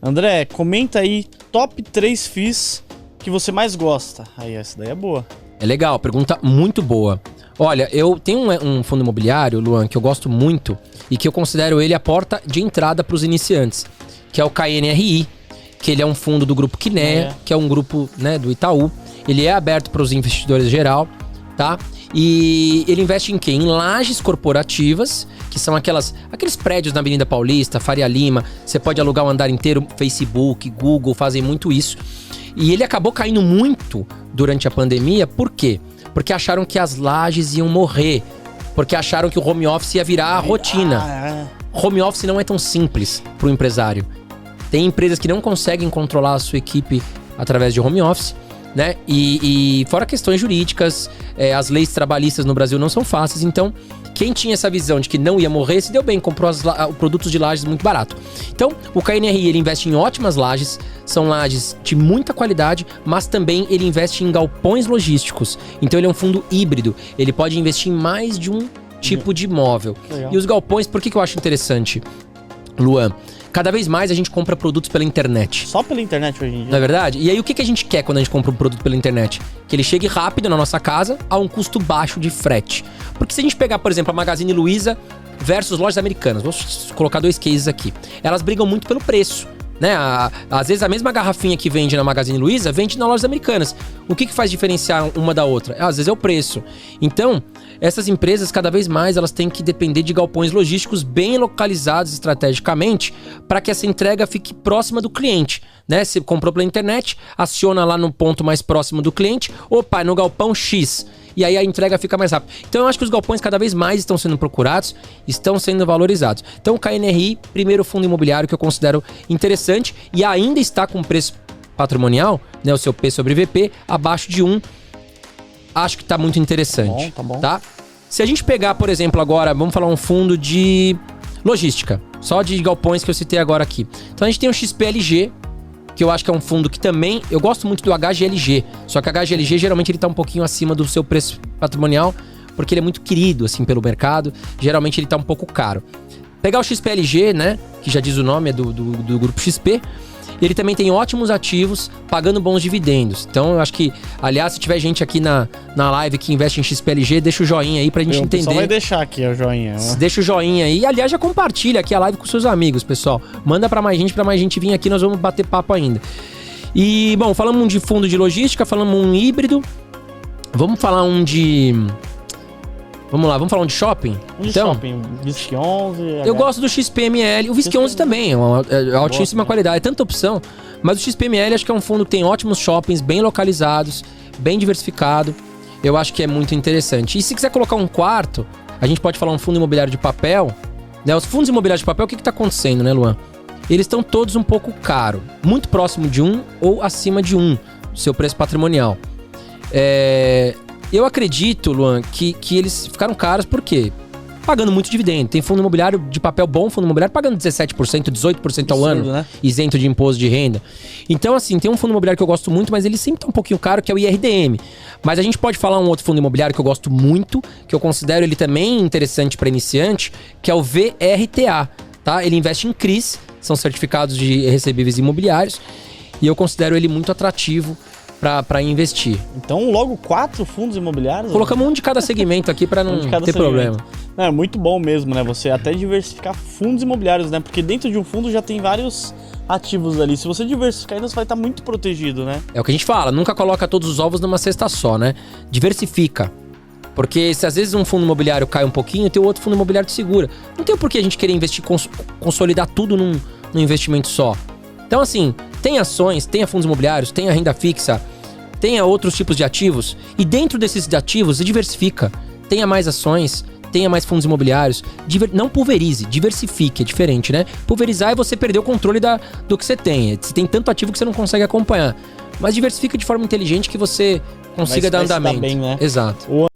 André, comenta aí top 3 FIIs que você mais gosta. Aí, essa daí é boa. É legal, pergunta muito boa. Olha, eu tenho um fundo imobiliário, Luan, que eu gosto muito e que eu considero ele a porta de entrada para os iniciantes, que é o KNRI, que ele é um fundo do grupo Kinea, que é um grupo, né, do Itaú. Ele é aberto para os investidores geral, tá? E ele investe em quê? Em lajes corporativas, que são aqueles prédios na Avenida Paulista, Faria Lima. Você pode alugar um andar inteiro, Facebook, Google fazem muito isso. E ele acabou caindo muito durante a pandemia, por quê? Porque acharam que as lajes iam morrer, porque acharam que o home office ia virar a rotina. Home office não é tão simples para o empresário. Tem empresas que não conseguem controlar a sua equipe através de home office, né? E fora questões jurídicas, as leis trabalhistas no Brasil não são fáceis, então quem tinha essa visão de que não ia morrer se deu bem, comprou produtos de lajes muito barato. Então, o KNRI ele investe em ótimas lajes, são lajes de muita qualidade, mas também ele investe em galpões logísticos. Então ele é um fundo híbrido, ele pode investir em mais de um tipo de imóvel. Legal. E os galpões, por que eu acho interessante, Luan? Cada vez mais a gente compra produtos pela internet. Só pela internet hoje em dia. Não é verdade? E aí o que a gente quer quando a gente compra um produto pela internet? Que ele chegue rápido na nossa casa a um custo baixo de frete. Porque se a gente pegar, por exemplo, a Magazine Luiza versus lojas americanas, vou colocar 2 cases aqui. Elas brigam muito pelo preço, né? Às vezes a mesma garrafinha que vende na Magazine Luiza vende nas lojas americanas. O que faz diferenciar uma da outra? Às vezes é o preço. Então, essas empresas, cada vez mais, elas têm que depender de galpões logísticos bem localizados estrategicamente para que essa entrega fique próxima do cliente, né? Se comprou pela internet, aciona lá no ponto mais próximo do cliente, opa, no galpão X, e aí a entrega fica mais rápida. Então eu acho que os galpões cada vez mais estão sendo procurados, estão sendo valorizados. Então o KNRI, primeiro fundo imobiliário que eu considero interessante e ainda está com preço patrimonial, né, o seu P sobre VP, abaixo de 1. Acho que tá muito interessante. Tá bom. Tá? Se a gente pegar, por exemplo, agora, vamos falar um fundo de logística, só de galpões que eu citei agora aqui. Então a gente tem o XPLG, que eu acho que é um fundo que também... Eu gosto muito do HGLG, só que o HGLG geralmente ele tá um pouquinho acima do seu preço patrimonial, porque ele é muito querido, assim, pelo mercado. Geralmente ele tá um pouco caro. Pegar o XPLG, né, que já diz o nome, é do grupo XP... Ele também tem ótimos ativos, pagando bons dividendos. Então, eu acho que, aliás, se tiver gente aqui na live que investe em XPLG, deixa o joinha aí pra gente entender. Só vai deixar aqui o joinha. Deixa o joinha aí. E, aliás, já compartilha aqui a live com seus amigos, pessoal. Manda pra mais gente vir aqui, nós vamos bater papo ainda. E, bom, falamos um de fundo de logística, falamos um híbrido. Vamos falar um de... Vamos lá, vamos falar um de shopping? Shopping, Visc 11... Eu gosto do XPML, o Visc 11 também, é altíssima qualidade, é tanta opção. Mas o XPML acho que é um fundo que tem ótimos shoppings, bem localizados, bem diversificado. Eu acho que é muito interessante. E se quiser colocar um quarto, a gente pode falar um fundo imobiliário de papel. Né? Os fundos imobiliários de papel, o que está acontecendo, né, Luan? Eles estão todos um pouco caros, muito próximo de 1 ou acima de 1, do seu preço patrimonial. Eu acredito, Luan, que eles ficaram caros por quê? Pagando muito dividendo. Tem fundo imobiliário de papel bom, fundo imobiliário pagando 17%, 18% ao ano, né? Isento de imposto de renda. Então, assim, tem um fundo imobiliário que eu gosto muito, mas ele sempre tá um pouquinho caro, que é o IRDM. Mas a gente pode falar um outro fundo imobiliário que eu gosto muito, que eu considero ele também interessante para iniciante, que é o VRTA, tá? Ele investe em CRIs, são certificados de recebíveis imobiliários, e eu considero ele muito atrativo para investir. Então, logo 4 fundos imobiliários? Colocamos um de cada segmento aqui para não ter problema. É muito bom mesmo, né? Você até diversificar fundos imobiliários, né? Porque dentro de um fundo já tem vários ativos ali. Se você diversificar, ainda você vai estar muito protegido, né? É o que a gente fala, nunca coloca todos os ovos numa cesta só, né? Diversifica. Porque se às vezes um fundo imobiliário cai um pouquinho, tem outro fundo imobiliário que segura. Não tem por que a gente querer investir, consolidar tudo num investimento só. Então, assim, tem ações, tenha fundos imobiliários, tenha renda fixa, tenha outros tipos de ativos. E dentro desses ativos, você diversifica. Tenha mais ações, tenha mais fundos imobiliários. Não pulverize, diversifique, é diferente, né? Pulverizar é você perder o controle do que você tem. Você tem tanto ativo que você não consegue acompanhar. Mas diversifica de forma inteligente que você consiga dar andamento. Bem, né? Exato.